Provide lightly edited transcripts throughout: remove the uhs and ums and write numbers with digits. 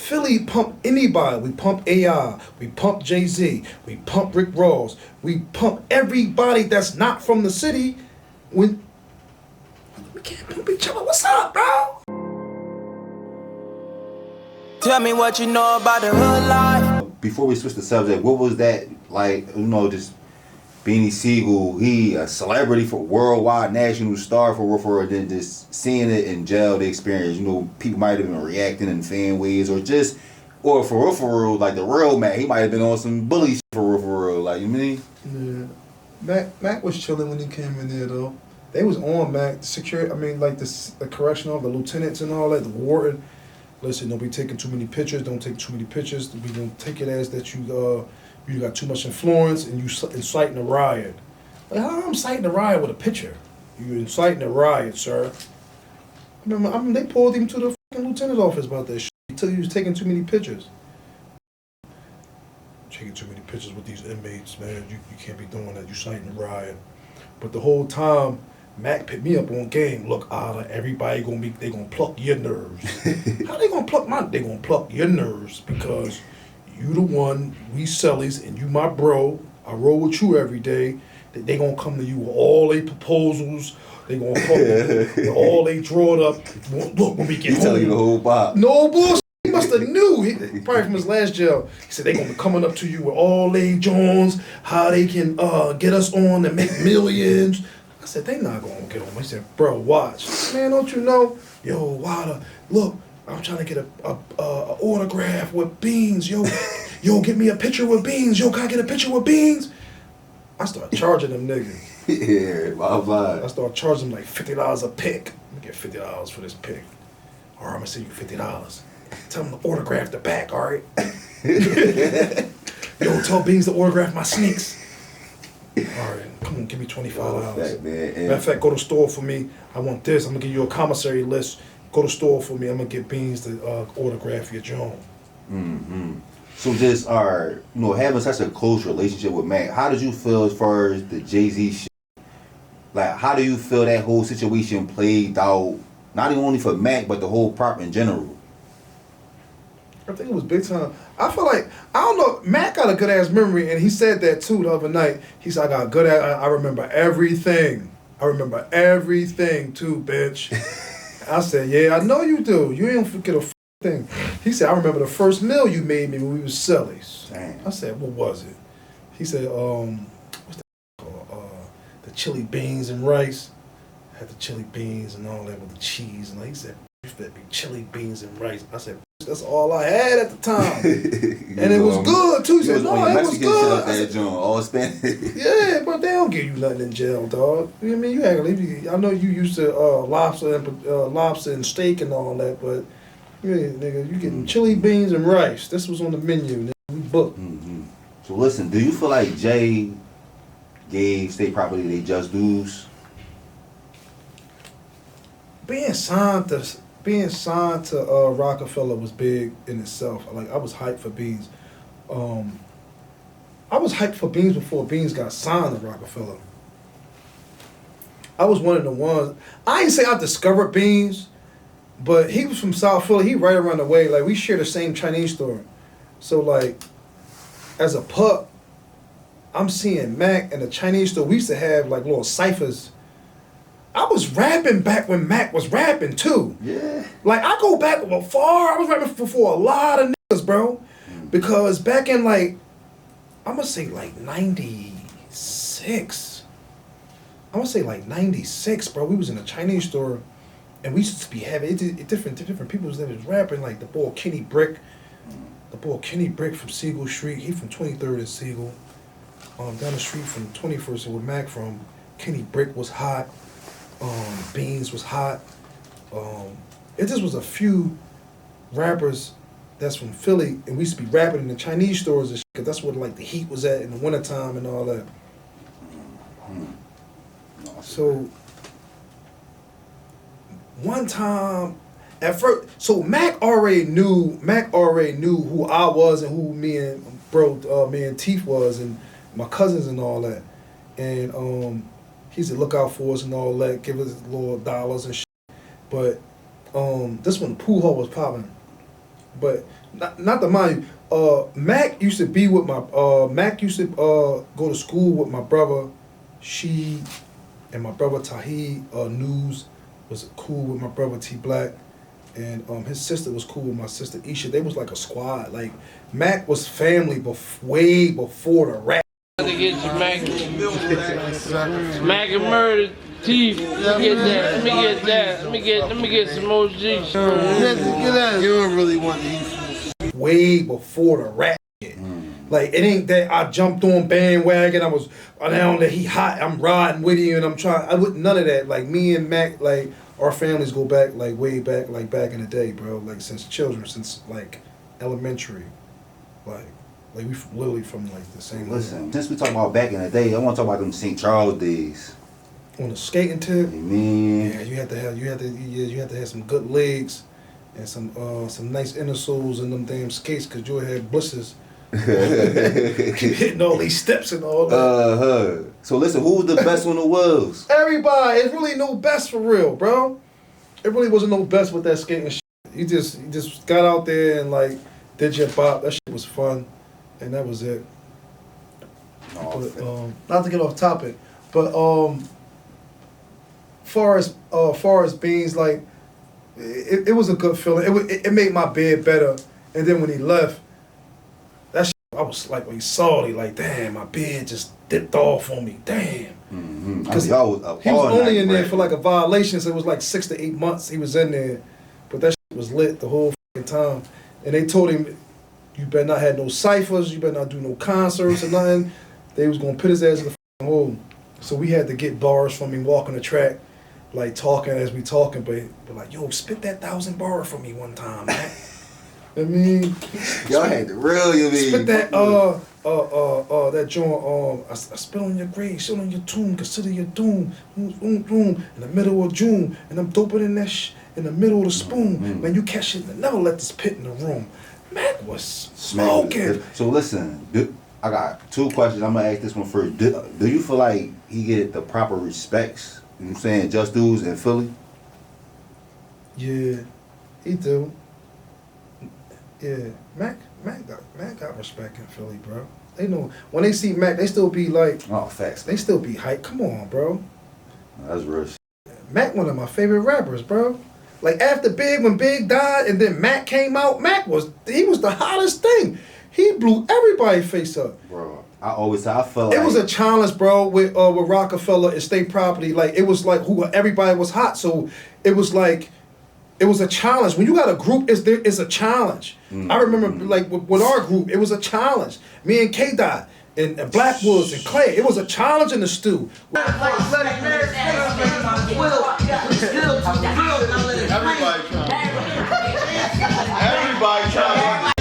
Philly pump anybody. We pump AI. We pump Jay-Z. We pump Rick Ross. We pump everybody that's not from the city. When we can't pump each other. What's up, bro? Tell me what you know about the hood life. Before we switch the subject, what was that like? Just Beanie Sigel, he a celebrity for worldwide national star for then just seeing it in jail, the experience. People might have been reacting in fan ways or for real, like the real Mac, he might have been on some bully shit for real, like, you mean? Yeah. Mac was chilling when he came in there though. They was on Mac, the security, the correctional, the lieutenants and all that, the warden. Listen, don't be taking too many pictures. Don't take too many pictures. We gonna take it as that you got too much influence and you inciting a riot. Like, how I'm inciting a riot with a picture? You inciting a riot, sir. They pulled him to the fucking lieutenant's office about that shit. He told he was taking too many pictures. Taking too many pictures with these inmates, man. You can't be doing that. You inciting a riot. But the whole time, Mac picked me up on game. Look, everybody they gonna pluck your nerves. How they gonna pluck mine? They gonna pluck your nerves because you the one, we sellies, and you my bro. I roll with you every day. They gonna come to you with all their proposals. They gonna come with all they drawed up. Look, when we get home. He telling you the whole bop. No bullshit. He must have knew. He probably from his last jail. He said they gonna be coming up to you with all they Jones, how they can get us on and make millions. I said, they not gonna get on. He said, bro, watch. Man, don't you know? Yo, Wallo, look, I'm trying to get a autograph with Beans. Yo, get me a picture with Beans. Yo, can I get a picture with Beans? I start charging them niggas. Yeah, my I start charging them like $50 a pic. I'm gonna get $50 for this pic. All right, I'm gonna send you $50. Tell them to autograph the back, all right? Yo, tell Beans to autograph my sneaks. All right, come on, give me $25. Matter of fact, go to the store for me. I want this. I'm gonna give you a commissary list. Go to the store for me. I'm gonna get Beans to autograph your Joan. Mm-hmm. So just having such a close relationship with Mac, how did you feel as far as the Jay-Z shit? Like, how do you feel that whole situation played out? Not even only for Mac, but the whole prop in general. I think it was big time. I feel like, I don't know, Mac got a good ass memory, and he said that too the other night. He said, I remember everything. I remember everything too, bitch. I said, yeah, I know you do. You ain't forget a thing. He said, I remember the first meal you made me when we was sellies. Damn. I said, what was it? He said, what's that called? The chili beans and rice. Had the chili beans and all that with the cheese. And he said, that be chili beans and rice. I said, that's all I had at the time. And it was good too. He said, no, it was good. I said, all Spanish. yeah, but they don't give you nothing in jail, dog. You know what I mean? I know you used to lobster and steak and all that, but yeah, nigga, you getting chili beans and rice. This was on the menu, nigga. We booked. Mm-hmm. So listen, do you feel like Jay gave state property they just dues? Being signed to Rockefeller was big in itself. Like, I was hyped for Beans. I was hyped for Beans before Beans got signed to Rockefeller. I was one of the ones. I ain't say I discovered Beans, but he was from South Philly. He right around the way. Like, we share the same Chinese store. So, like, as a pup, I'm seeing Mac in the Chinese store. We used to have, like, little ciphers. I was rapping back when Mac was rapping, too. Yeah. Like, I go back far. I was rapping for a lot of niggas, bro. Because back in, like, I'm going to say, like, 96. I'm going to say, like, 96, bro. We was in a Chinese store, and we used to be having different people that was rapping, like the boy Kenny Brick. The boy Kenny Brick from Siegel Street. He from 23rd and Siegel. Down the street from 21st and where Mac from. Kenny Brick was hot. Beans was hot. It just was a few rappers that's from Philly, and we used to be rapping in the Chinese stores and shit, cause that's where like the heat was at in the wintertime and all that. So one time, at first, so Mac already knew who I was and who me and Teeth was and my cousins and all that, and he said look out for us and all that, give us little dollars and shit. But this when the pool hall was popping. but not to mind you. Mac used to be with my Mac used to go to school with my brother. She and my brother Tahi News was cool with my brother T Black, and his sister was cool with my sister Isha. They was like a squad. Like Mac was family, way before the rap. To get your Mac and murder teeth. Let me get that. Let me get that. Let me get some more G's. You don't really want to eat. Way before the rap shit. Like it ain't that I jumped on bandwagon. I was down that he hot. I'm riding with you and I'm trying. I wouldn't none of that. Like me and Mac, like our families go back like way back, like back in the day, bro. Like since children, since like elementary, like we literally from like the same. Listen, since we talk about back in the day, I want to talk about them St. Charles days. On the skating tip, man. Yeah, you had to have some good legs and some nice inner soles in them damn skates, cause you would have blisters. Keep hitting all these steps and all that. So listen, who was the best on the wheels? Everybody. It's really no best for real, bro. It really wasn't no best with that skating shit. You just got out there and like did your bop. That shit was fun, and that was it. But, not to get off topic, but far as Beans, like it was a good feeling. It made my bed better, and then when he left, that shit, I was like, when he saw it, like, damn, my bed just dipped off on me, damn. Because he was only in there for like a violation, so it was like 6 to 8 months he was in there, but that shit was lit the whole time. And they told him, you better not have no ciphers, you better not do no concerts or nothing. They was gonna put his ass in the hole. So we had to get bars from him walking the track, like talking as we talking, but like, yo, spit that 1,000 bar for me one time, man. I mean, y'all had the real, you mean? Spit that that joint, I spit on your grave, shit on your tomb, consider your doom, in the middle of June, and I'm doping in that in the middle of the spoon. Man, you catch it, and never let this pit in the room. Mac was smoking. So listen, I got 2 questions. I'm gonna ask this one first. Do you feel like he get the proper respects? You know what I'm saying, just dudes in Philly? Yeah, he do. Yeah, Mac got respect in Philly, bro. They know when they see Mac, they still be like, oh, facts. They still be hyped. Come on, bro. That's real shit. Mac, one of my favorite rappers, bro. Like after when Big died, and then Mac came out, he was the hottest thing. He blew everybody's face up, bro. I always say I felt it was a challenge, bro, with Rockefeller and State Property. Like it was like everybody was hot, so it was like. It was a challenge. When you got a group, it's a challenge. I remember, like, with our group, it was a challenge. Me and K-Dot and Blackwoods and Clay, it was a challenge in the stew. Everybody trying.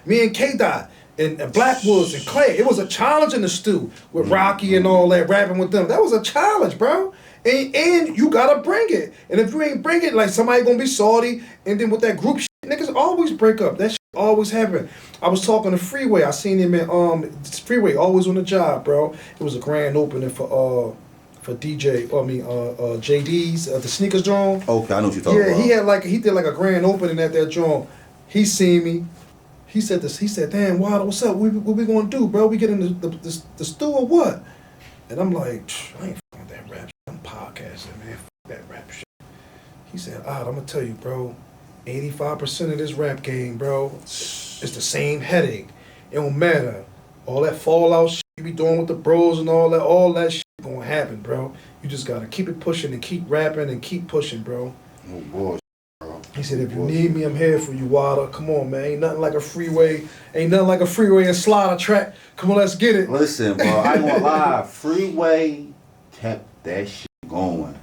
Me and K-Dot and Blackwoods and Clay, it was a challenge in the stew with Rocky and all that, rapping with them. That was a challenge, bro. And you gotta bring it. And if you ain't bring it, like somebody gonna be salty. And then with that group shit, niggas always break up. That shit always happen. I was talking to Freeway. I seen him in Freeway, always on the job, bro. It was a grand opening for JD's the sneakers joint. Okay, I know what you're talking about. He did like a grand opening at that joint. He seen me. He said this. He said, "Damn, Wallo, what's up? What we gonna do, bro? We get in the stew or what?" And I'm like, I ain't fucking with that rap shit. I'm podcasting, man. Fuck that rap shit. He said, I'm gonna tell you, bro. 85% of this rap game, bro, it's the same headache. It don't matter. All that fallout shit you be doing with the bros and all that shit gonna happen, bro. You just gotta keep it pushing and keep rapping and keep pushing, bro. Oh boy, bro. He said, if you need me, I'm here for you, Wallo. Come on, man. Ain't nothing like a freeway and Slida track. Come on, let's get it. Listen, bro, I ain't gonna lie. Freeway kept that shit going.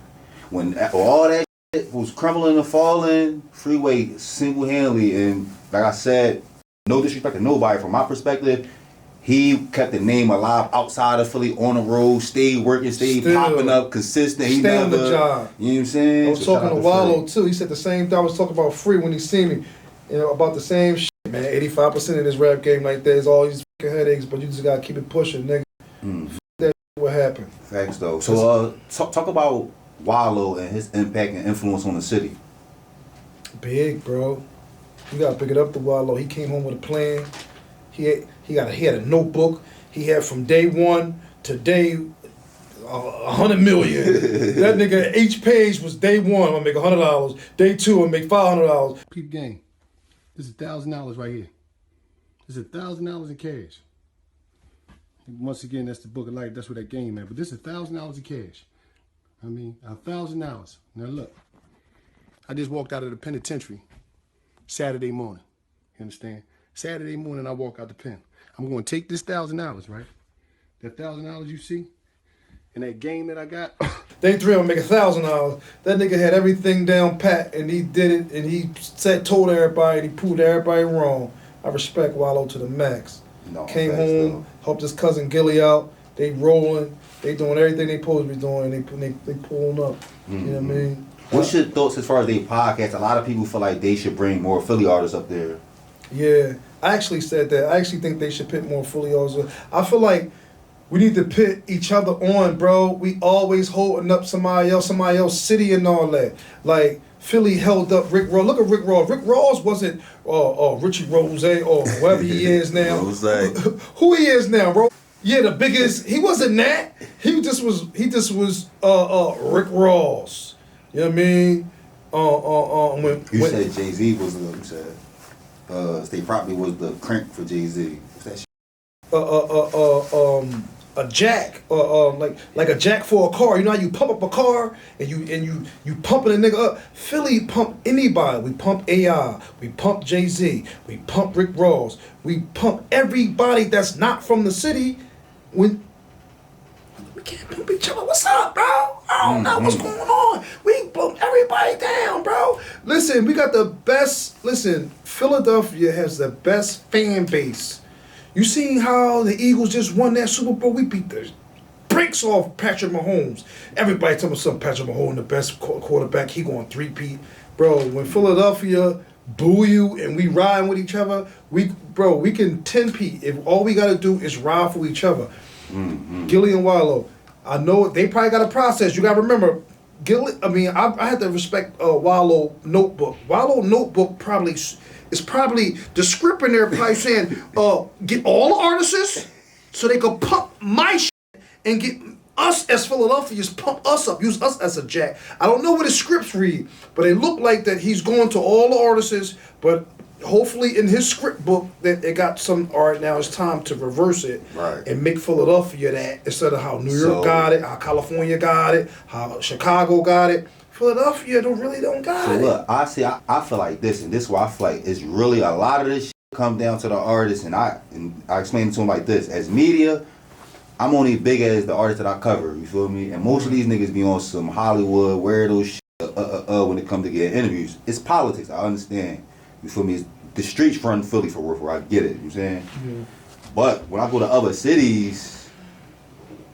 When all that shit was crumbling and falling, Freeway single-handedly, and like I said, no disrespect to nobody, from my perspective, he kept the name alive outside of Philly, on the road, stayed working, stayed popping up, consistent. He stay on the job. You know what I'm saying? I was talking to Wallo too. He said the same thing. I was talking about Free when he seen me. You know, about the same shit, man. 85% of this rap game like that is all these fucking headaches, but you just gotta keep it pushing, nigga. That what happened. Facts though. So talk about Wallo and his impact and influence on the city. big, bro. You gotta pick it up to Wallo. He came home with a plan. He had a notebook. He had from day one to day 100 million. That nigga, each page was day one, I'm gonna make $100. Day two, I'm gonna make $500. Peep game. This is $1,000 right here. This is $1,000 in cash. Once again, that's the book of life. That's where that game at. But this is $1,000 in cash. I mean, $1,000. Now look, I just walked out of the penitentiary Saturday morning. You understand? Saturday morning, I walk out the pen. I'm going to take this $1,000, right? That $1,000 you see, and that game that I got. Day three, I'm gonna make $1,000. That nigga had everything down pat, and he did it, and he told everybody, and he proved everybody wrong. I respect Wallo to the max. No, Came home, helped his cousin Gilly out. They rolling, they doing everything they supposed to be doing, and they pulling up. You know what I mean? What's your thoughts as far as they podcast? A lot of people feel like they should bring more Philly artists up there. Yeah, I actually said that. I actually think they should pit more Philly artists. I feel like we need to pit each other on, bro. We always holding up somebody else city and all that. Like, Philly held up Rick Ross. Look at Rick Ross. Rick Ross wasn't Richie Rose or whoever he is now. Who he is now, bro? Yeah, the biggest. He wasn't that. He just was Rick Ross. You know what I mean? You said Jay-Z was you said State Property was the crank for Jay-Z. What's that shit? A jack, like a jack for a car. You know how you pump up a car and you pumping a nigga up. Philly pump anybody. We pump AI. We pump Jay-Z. We pump Rick Ross. We pump everybody that's not from the city. When we can't pump each other. What's up, bro? I don't know what's going on. We pump everybody down, bro. Listen, we got the best. Listen, Philadelphia has the best fan base. You seen how the Eagles just won that Super Bowl? We beat the brakes off Patrick Mahomes. Everybody tell me something. Patrick Mahomes, the best quarterback. He going 3-peat. Bro, when Philadelphia boo you and we riding with each other, we can 10-peat. If all we got to do is ride for each other. Gilly and Wallo. I know they probably got a process. You got to remember, I had to respect Wallo notebook. Wallo notebook it's probably the script in there probably saying, get all the artists so they could pump my shit and get us as Philadelphians, pump us up, use us as a jack. I don't know what his scripts read, but it looked like that he's going to all the artists, but hopefully in his script book that it got some, all right, now it's time to reverse it and make Philadelphia that instead of how New York got it, how California got it, how Chicago got it. Philadelphia don't got it. So look, I feel like this, and this is why I feel like it's really a lot of this shit come down to the artists, and I explain it to them like this. As media, I'm only big as the artists that I cover, you feel me? And most of these niggas be on some Hollywood, weirdo shit, when it comes to getting interviews. It's politics, I understand. You feel me? It's, the streets run Philly for real, I get it, you know what I'm saying? Yeah. But when I go to other cities,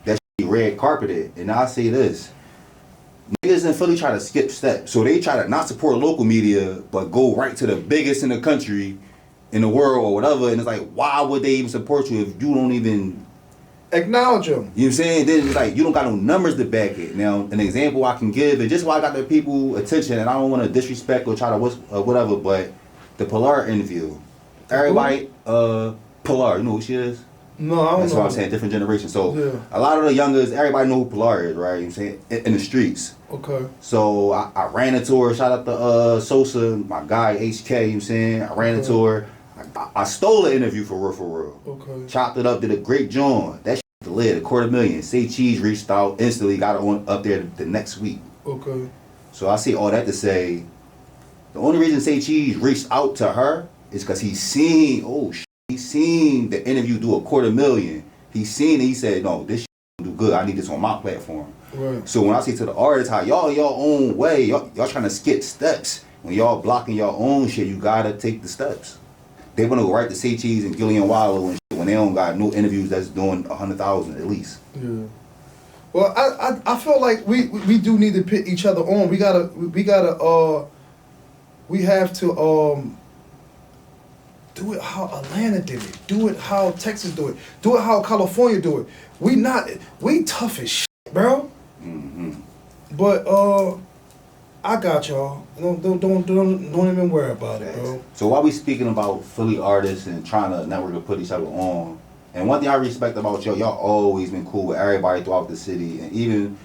that shit red carpeted, and I say this. Niggas in Philly try to skip steps. So they try to not support local media, but go right to the biggest in the country, in the world, or whatever. And it's like, why would they even support you if you don't even acknowledge them? You know what I'm saying? Then it's like, you don't got no numbers to back it. Now, an example I can give, and just why I got the people attention, and I don't want to disrespect or try to whatever, but the Pilar interview. Everybody, Pilar, you know who she is? No, I don't know. That's what I'm saying, different generations. So a lot of the youngers, everybody know who Pilar is, right? You know what I'm saying? In the streets. Okay. So I ran into her, shout out to Sosa, my guy HK, you know what I'm saying? I ran into her. I stole an interview for real. Okay. Chopped it up, did a great joint. That shit the lid, $250,000. Say Cheese reached out instantly, got it on up there the next week. Okay. So I say all that to say, the only reason Say Cheese reached out to her is because he seen the interview do $250,000. He seen it, he said, no, this shit do good. I need this on my platform. Right. So when I say to the artists how y'all in your own way, y'all trying to skip steps. When y'all blocking your own shit, you gotta take the steps. They wanna go right to Say Cheese and Gilly and Wallow and shit when they don't got no interviews that's doing 100,000 at least. Yeah. Well, I feel like we do need to pit each other on. We have to do it how Atlanta did it. Do it how Texas do it. Do it how California do it. We tough as shit, bro. Mm-hmm. But I got y'all. Don't even worry about it, bro. So while we speaking about Philly artists and trying to network to put each other on, and one thing I respect about y'all always been cool with everybody throughout the city, and even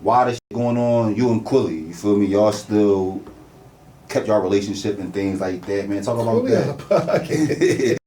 while this shit going on, you and Quilly, you feel me? Y'all still kept y'all relationship and things like that, man. Talk about Quilly on that. the podcast.